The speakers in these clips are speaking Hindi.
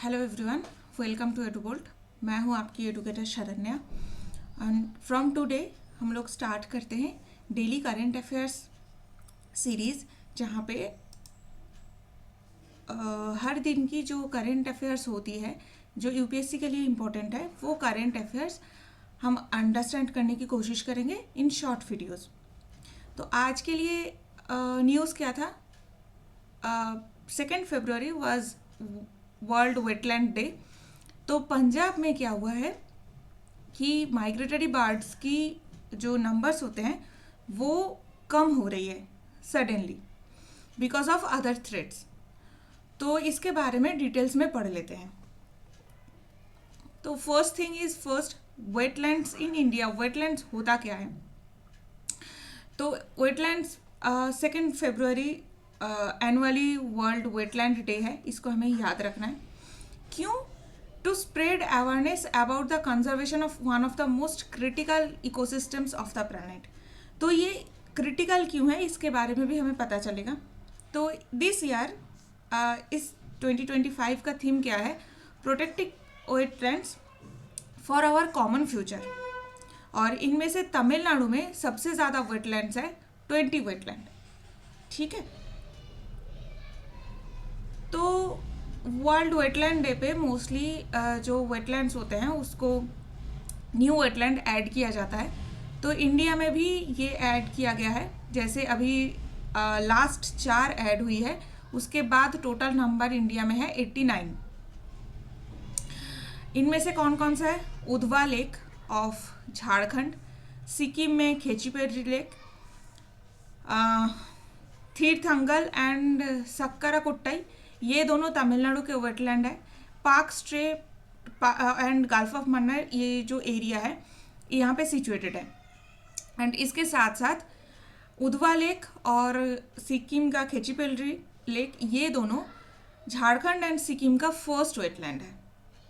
Hello everyone, welcome to Edubolt. मैं हूं आपकी educator Saranya and from today हम लोग स्टार्ट करते हैं डेली करेंट अफेयर्स सीरीज़, जहां पे हर दिन की जो करेंट अफेयर्स होती है, जो यूपीएससी के लिए इम्पोर्टेंट है, वो करेंट अफेयर्स हम अंडरस्टैंड करने की कोशिश करेंगे इन शॉर्ट वीडियोस। तो आज के लिए न्यूज़ क्या था? 2 फरवरी वाज वर्ल्ड वेटलैंड डे। तो पंजाब में क्या हुआ है कि माइग्रेटरी बर्ड्स की जो नंबर्स होते हैं वो कम हो रही है suddenly because of other threats. तो इसके बारे में डिटेल्स में पढ़ लेते हैं। तो first thing is first, wetlands in India. Wetlands होता क्या है? तो वेटलैंड्स 2 फरवरी एनुअली वर्ल्ड वेटलैंड डे है, इसको हमें याद रखना है। क्यों? To spread awareness about the conservation of one of the most critical ecosystems of the planet. तो ये क्रिटिकल क्यों है, इसके बारे में भी हमें पता चलेगा। तो दिस ईयर इस 2025 का थीम क्या है? Protecting wetlands for our common future. और इनमें से तमिलनाडु में सबसे ज़्यादा वेटलैंड्स है, 20 वेटलैंड। ठीक है। तो वर्ल्ड वेटलैंड डे पे मोस्टली जो वेटलैंड्स होते हैं उसको न्यू वेटलैंड ऐड किया जाता है। तो इंडिया में भी ये ऐड किया गया है। जैसे अभी लास्ट 4 ऐड हुई है, उसके बाद टोटल नंबर इंडिया में है 89। इनमें से कौन कौन सा है? उधवा लेक ऑफ झारखंड, सिक्किम में खेचीपेरी लेक, तीर्थंगल एंड सक्कराकोट्टाई, ये दोनों तमिलनाडु के वेटलैंड है। Park straight and gulf of Mannar, ये जो एरिया है यहाँ पे सिचुएटेड है। एंड इसके साथ साथ उधवा लेक और सिक्किम का खेचीपेरी लेक, ये दोनों झारखंड एंड सिक्किम का फर्स्ट वेटलैंड है,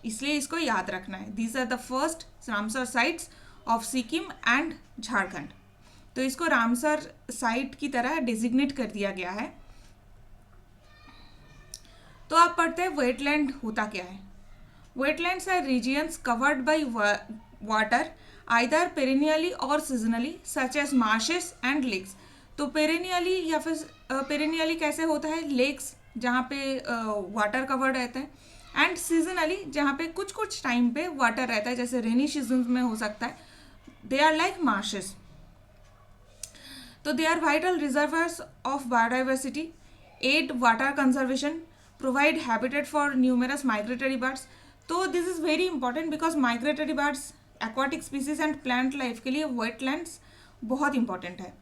इसलिए इसको याद रखना है। These are the first Ramsar sites of Sikkim and Jharkhand. तो इसको रामसर साइट की तरह डिजिग्नेट कर दिया गया है। तो आप पढ़ते हैं वेटलैंड होता क्या है। Wetlands are regions covered by water either perennially और seasonally such as marshes and lakes. तो पेरिनियली या फिर पेरिनियली कैसे होता है? लेक्स जहाँ पे वाटर कवर्ड रहता है, एंड सीजनली जहाँ पे कुछ कुछ टाइम पे वाटर रहता है, जैसे रेनी सीजन में हो सकता है। They are like marshes. तो they are vital reservoirs of biodiversity, aid water conservation, provide habitat for numerous migratory birds. तो this is very important because migratory birds, aquatic species and plant life के लिए वेटलैंड्स बहुत इंपॉर्टेंट है।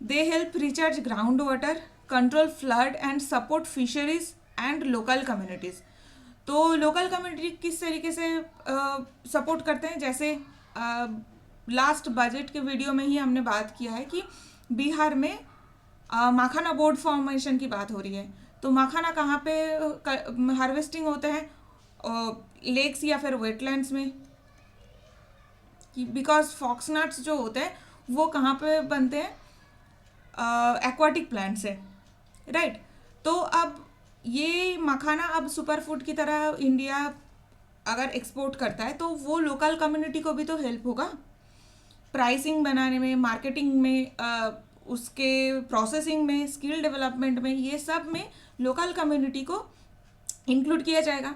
They help recharge ground water, control flood and support fisheries and local communities. तो लोकल कम्युनिटी किस तरीके से सपोर्ट करते हैं? जैसे लास्ट बजट के वीडियो में ही हमने बात किया है कि बिहार में मखाना बोर्ड फॉर्मेशन की बात हो रही है। तो मखाना कहाँ पे हार्वेस्टिंग होते हैं? लेक्स या फिर वेटलैंड्स में, बिकॉज फॉक्सनट्स जो होते हैं वो कहाँ पे बनते हैं? एक्वाटिक प्लांट से, राइट। तो अब ये मखाना अब सुपर फूड की तरह इंडिया अगर एक्सपोर्ट करता है तो वो लोकल कम्युनिटी को भी तो हेल्प होगा प्राइसिंग बनाने में, मार्केटिंग में, उसके प्रोसेसिंग में, स्किल डेवलपमेंट में, ये सब में लोकल कम्युनिटी को इंक्लूड किया जाएगा।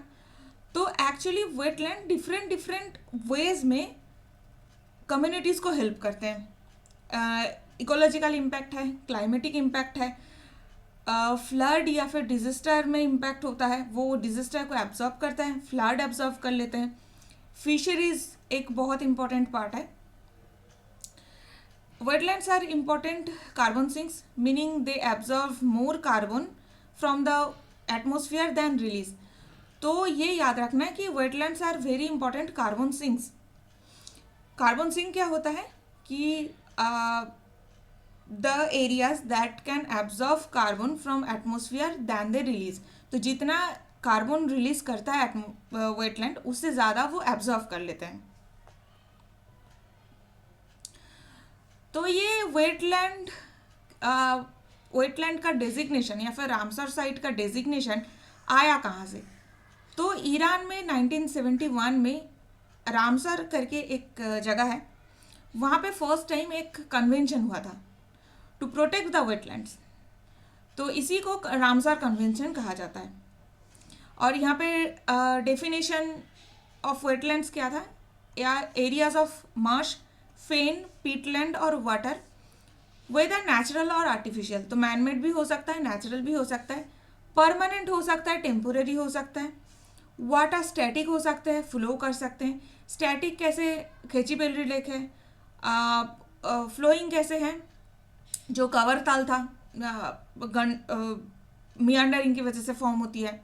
तो actually wetland different different ways में कम्युनिटीज़ को हेल्प करते हैं। इकोलॉजिकल इम्पैक्ट है, क्लाइमेटिक इम्पैक्ट है, फ्लड या फिर डिजास्टर में इम्पैक्ट होता है, वो डिजास्टर को एब्जॉर्ब करता है, फ्लड एब्जॉर्ब कर लेते हैं। फिशरीज एक बहुत इंपॉर्टेंट पार्ट है। Wetlands are important carbon sinks, meaning they absorb more carbon from the atmosphere than release. तो ये याद रखना है कि wetlands are very important carbon sinks. Carbon sink क्या होता है कि the areas that can absorb carbon from atmosphere than they release. तो जितना कार्बन रिलीज करता है वेटलैंड, उससे ज़्यादा वो एब्जॉर्व कर लेते हैं। तो ये वेटलैंड का डेजिग्नेशन या फिर रामसर साइट का डेजिग्नेशन आया कहाँ से? तो ईरान में 1971 में रामसर करके एक जगह है, वहाँ पे फर्स्ट टाइम एक कन्वेंशन हुआ था टू प्रोटेक्ट द वेटलैंड्स। तो इसी को रामसर कन्वेंशन कहा जाता है। और यहाँ पे डेफिनेशन ऑफ वेटलैंड्स क्या था, या areas of Marsh, fan, Peatland और वाटर, वेदर नेचुरल और आर्टिफिशियल। तो मैनमेड भी हो सकता है, नेचुरल भी हो सकता है, परमानेंट हो सकता है, टेम्पोरेरी हो सकता है। वाटर स्टैटिक हो सकते हैं, फ्लो कर सकते हैं। स्टैटिक कैसे, खेची पेलरी लेक है। फ्लोइंग कैसे है, जो कवर ताल था मियांडरिंग की वजह से फॉर्म होती है,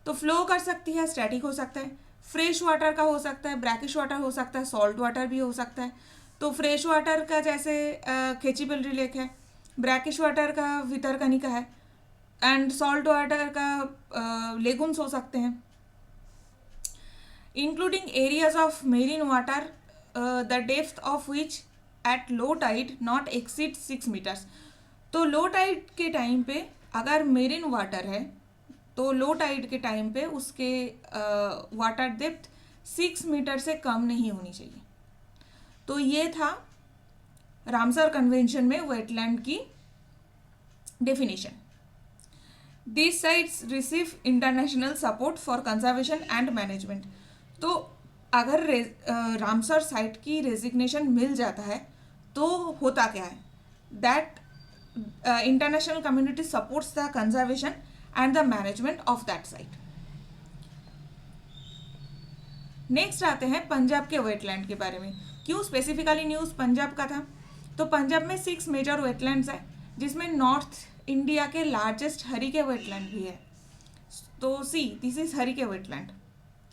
तो फ्लो कर सकती है, स्टैटिक हो सकता है। फ्रेश वाटर का हो सकता है, ब्रैकिश वाटर हो सकता है, सॉल्ट वाटर भी हो सकता है। तो फ्रेश वाटर का जैसे खेची पेलरी लेक है, ब्रैकिश वाटर का वितरकनिका है, एंड सॉल्ट वाटर का लेगुन्स हो सकते हैं। Including areas of marine water the depth of which at low tide not exceed 6 metres. तो लो टाइड के टाइम पे अगर मेरीन वाटर है, तो लो टाइड के टाइम पे उसके वाटर डेप्थ 6 मीटर से कम नहीं होनी चाहिए। तो ये था रामसर कन्वेंशन में वेटलैंड की definition. This sites receive international support for conservation and management. तो अगर रामसर साइट की रेजिग्नेशन मिल जाता है तो होता क्या है, that international community supports the conservation and the management of that site. Next आते हैं पंजाब के वेटलैंड के बारे में। क्यों स्पेसिफिकली न्यूज़ पंजाब का था, तो पंजाब में 6 मेजर वेटलैंड्स है, जिसमें नॉर्थ इंडिया के लार्जेस्ट हरिके वेटलैंड भी है। तो see this is Harike wetland,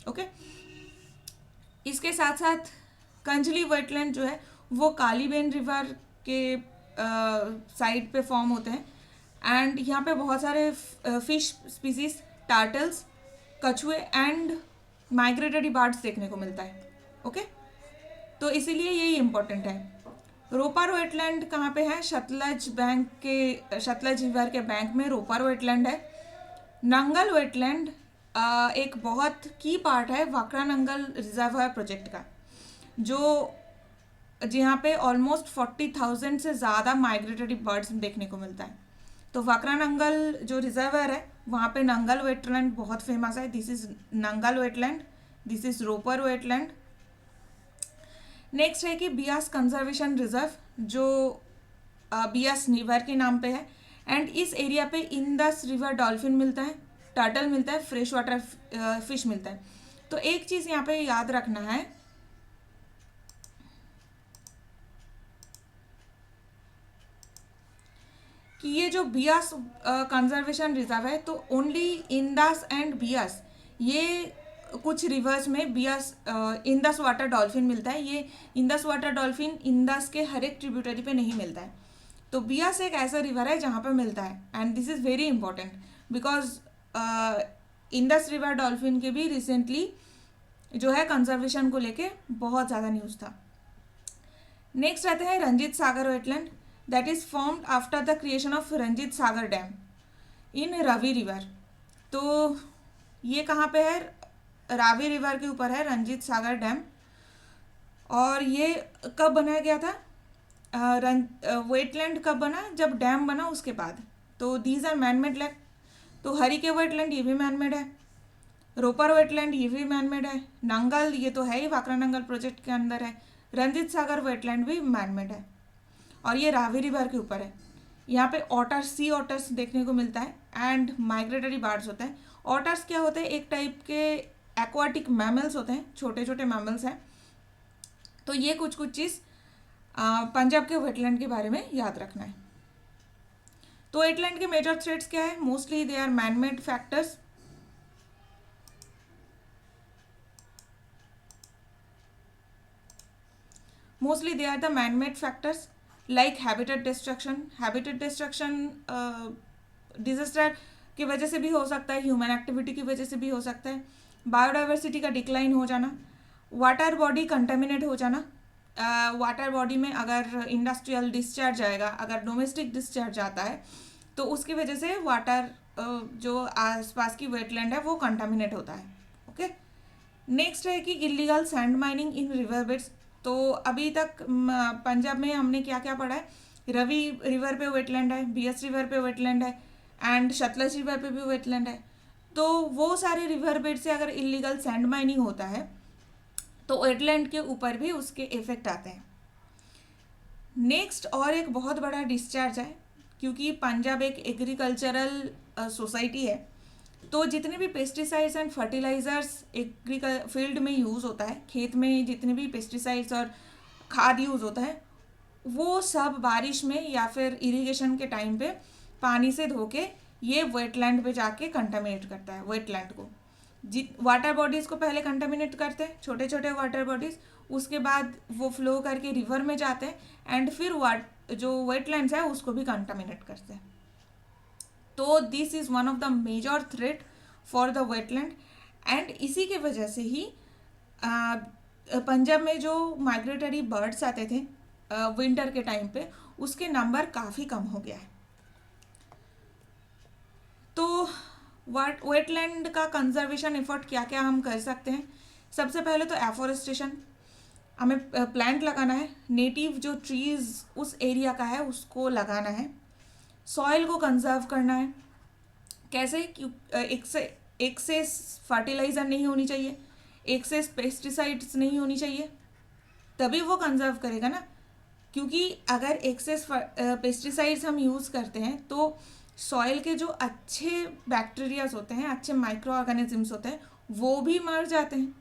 okay. इसके साथ साथ कंजली वेटलैंड जो है वो कालीबेन रिवर के साइड पे फॉर्म होते हैं, एंड यहाँ पे बहुत सारे फिश स्पीसीज, टार्टल्स, कछुए एंड माइग्रेटरी बर्ड्स देखने को मिलता है, ओके। तो इसीलिए यही इम्पोर्टेंट है। रोपर वेटलैंड कहाँ पे है, सतलज रिवर के बैंक में रोपर वेटलैंड है। नंगल वेटलैंड एक बहुत की पार्ट है वाकरा नंगल रिजर्वायर प्रोजेक्ट का, जो जहाँ पे ऑलमोस्ट 40,000 से ज़्यादा माइग्रेटरी बर्ड्स देखने को मिलता है। तो वाकरा नंगल जो रिजर्वायर है वहाँ पे नंगल वेटलैंड बहुत फेमस है। This is Nangal wetland, this is Ropar wetland. Next है कि बियास कंजर्वेशन रिजर्व, जो बियास रिवर के नाम पे है, एंड इस एरिया पे इंदस रिवर डॉल्फिन मिलता है, टर्टल मिलता है, फ्रेश वाटर फिश मिलता है। तो एक चीज़ यहाँ पे याद रखना है कि ये जो बियास कंजर्वेशन रिजर्व है, तो ओनली इंदस एंड बियास, ये कुछ रिवर्स में बियास इंदस वाटर डॉल्फिन मिलता है। ये इंदस वाटर डॉल्फिन इंदस के हर एक ट्रिब्यूटरी पे नहीं मिलता है। तो बियास एक ऐसा रिवर है जहाँ पे मिलता है, and this is very important because Indus river dolphin के भी रिसेंटली जो है कंजर्वेशन को लेके बहुत ज़्यादा न्यूज़ था। नेक्स्ट आते हैं Ranjit Sagar wetland, that is formed after the creation of Ranjit Sagar dam in Ravi river. तो ये कहाँ पे है, रावी रिवर के ऊपर है रंजीत सागर डैम। और ये कब बनाया गया था, वेटलैंड कब बना, जब डैम बना उसके बाद। तो दीज आर मैनमेड लेक। तो हरिके वेटलैंड ये भी मैनमेड है, रोपर वेटलैंड ये भी मैनमेड है, नंगल ये तो है ही वाकरा नंगल प्रोजेक्ट के अंदर है, रंजीत सागर वेटलैंड भी मैनमेड है, और ये रावी रिवर के ऊपर है। यहाँ पे ऑटर्स, सी ऑटर्स देखने को मिलता है, एंड माइग्रेटरी बर्ड्स होते हैं। ऑटर्स क्या होते हैं, एक टाइप के एक्वाटिक मैमल्स होते हैं, छोटे छोटे मैमल्स हैं। तो ये कुछ कुछ चीज़ पंजाब के वेटलैंड के बारे में याद रखना है। तो वेटलैंड के मेजर थ्रेट्स क्या है, mostly they are manmade factors. Mostly they are the manmade factors like habitat destruction. Habitat destruction disaster की वजह से भी हो सकता है, ह्यूमन एक्टिविटी की वजह से भी हो सकता है, बायोडाइवर्सिटी का डिक्लाइन हो जाना, वाटर बॉडी कंटेमिनेट हो जाना। वाटर बॉडी में अगर इंडस्ट्रियल डिस्चार्ज आएगा, अगर डोमेस्टिक डिस्चार्ज आता है, तो उसकी वजह से वाटर जो आसपास की वेटलैंड है वो कंटामिनेट होता है, ओके। नेक्स्ट है कि इलीगल सैंड माइनिंग इन रिवर बेड्स। तो अभी तक पंजाब में हमने क्या क्या पढ़ा है, रवि रिवर पे वेटलैंड है, बीएस रिवर पे वेटलैंड है एंड सतलज रिवर पे भी वेटलैंड है। तो वो सारे रिवर बेड से अगर इलीगल सैंड माइनिंग होता है तो वेटलैंड के ऊपर भी उसके इफेक्ट आते हैं। नेक्स्ट और एक बहुत बड़ा डिस्चार्ज है, क्योंकि पंजाब एक एग्रीकल्चरल सोसाइटी है, तो जितने भी पेस्टिसाइड्स एंड फर्टिलाइजर्स फील्ड में यूज़ होता है, खेत में जितने भी पेस्टिसाइड्स और खाद यूज़ होता है, वो सब बारिश में या फिर इरिगेशन के टाइम पे पानी से धो के ये वेटलैंड पे जाके कंटामिनेट करता है वेटलैंड को। वाटर बॉडीज़ को पहले कंटामिनेट करते हैं, छोटे छोटे वाटर बॉडीज़, उसके बाद वो फ्लो करके रिवर में जाते हैं एंड फिर जो वेटलैंड्स है उसको भी कंटामिनेट करते हैं। तो this is one of the major threat for the wetland and इसी के वजह से ही पंजाब में जो माइग्रेटरी बर्ड्स आते थे विंटर के टाइम पे, उसके नंबर काफ़ी कम हो गया है। तो वेटलैंड का कंजर्वेशन एफर्ट क्या क्या हम कर सकते हैं। सबसे पहले तो एफोरेस्टेशन, हमें प्लांट लगाना है, नेटिव जो ट्रीज़ उस एरिया का है उसको लगाना है। सॉइल को कंजर्व करना है। कैसे? एक्सेस फर्टिलाइज़र नहीं होनी चाहिए, एक्सेस पेस्टिसाइड्स नहीं होनी चाहिए, तभी वो कंजर्व करेगा ना। क्योंकि अगर एक्सेस पेस्टिसाइड्स हम यूज़ करते हैं तो सॉइल के जो अच्छे बैक्टीरियाज होते हैं, अच्छे माइक्रो ऑर्गेनिजम्स होते हैं, वो भी मर जाते हैं।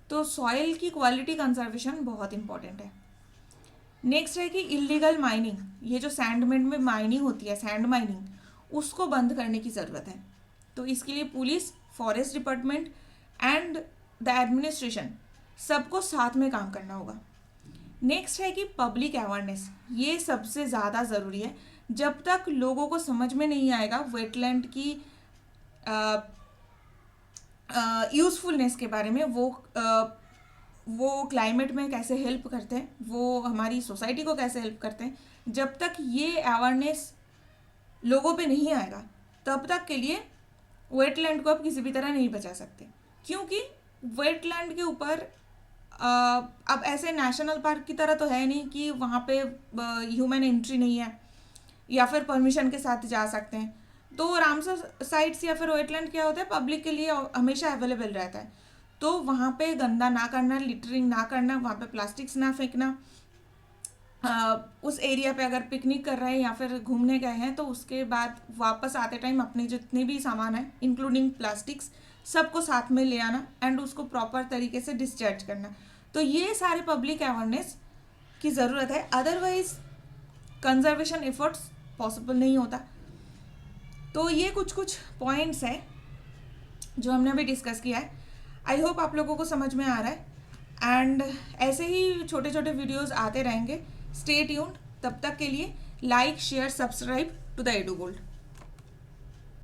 तो सॉइल की क्वालिटी कंजर्वेशन बहुत इंपॉर्टेंट है। नेक्स्ट है कि इलीगल माइनिंग, ये जो सैंडमेंट में माइनिंग होती है, सैंड माइनिंग, उसको बंद करने की ज़रूरत है। तो इसके लिए police, forest department and the administration सबको साथ में काम करना होगा। नेक्स्ट है कि पब्लिक अवेयरनेस, ये सबसे ज़्यादा ज़रूरी है। जब तक लोगों को समझ में नहीं आएगा वेटलैंड की यूज़फुलनेस के बारे में, वो क्लाइमेट में कैसे हेल्प करते हैं, वो हमारी सोसाइटी को कैसे हेल्प करते हैं, जब तक ये अवेयरनेस लोगों पे नहीं आएगा तब तक के लिए वेटलैंड को आप किसी भी तरह नहीं बचा सकते। क्योंकि वेटलैंड के ऊपर अब ऐसे नेशनल पार्क की तरह तो है नहीं कि वहाँ पे ह्यूमन एंट्री नहीं है या फिर परमिशन के साथ जा सकते हैं। तो रामसर साइट्स या फिर वेटलैंड क्या होता है, पब्लिक के लिए हमेशा अवेलेबल रहता है। तो वहाँ पे गंदा ना करना, लिटरिंग ना करना, वहाँ पे प्लास्टिक्स ना फेंकना। उस एरिया पे अगर पिकनिक कर रहे हैं या फिर घूमने गए हैं तो उसके बाद वापस आते टाइम अपने जितने भी सामान है इंक्लूडिंग प्लास्टिक्स सबको साथ में ले आना एंड उसको प्रॉपर तरीके से डिस्चार्ज करना। तो ये सारे पब्लिक अवेयरनेस की ज़रूरत है, अदरवाइज कंजर्वेशन एफर्ट्स पॉसिबल नहीं होता। तो ये कुछ पॉइंट्स हैं जो हमने अभी डिस्कस किया है। आई होप आप लोगों को समझ में आ रहा है एंड ऐसे ही छोटे छोटे वीडियोस आते रहेंगे। स्टे ट्यून्ड, तब तक के लिए like share subscribe to the Edu gold.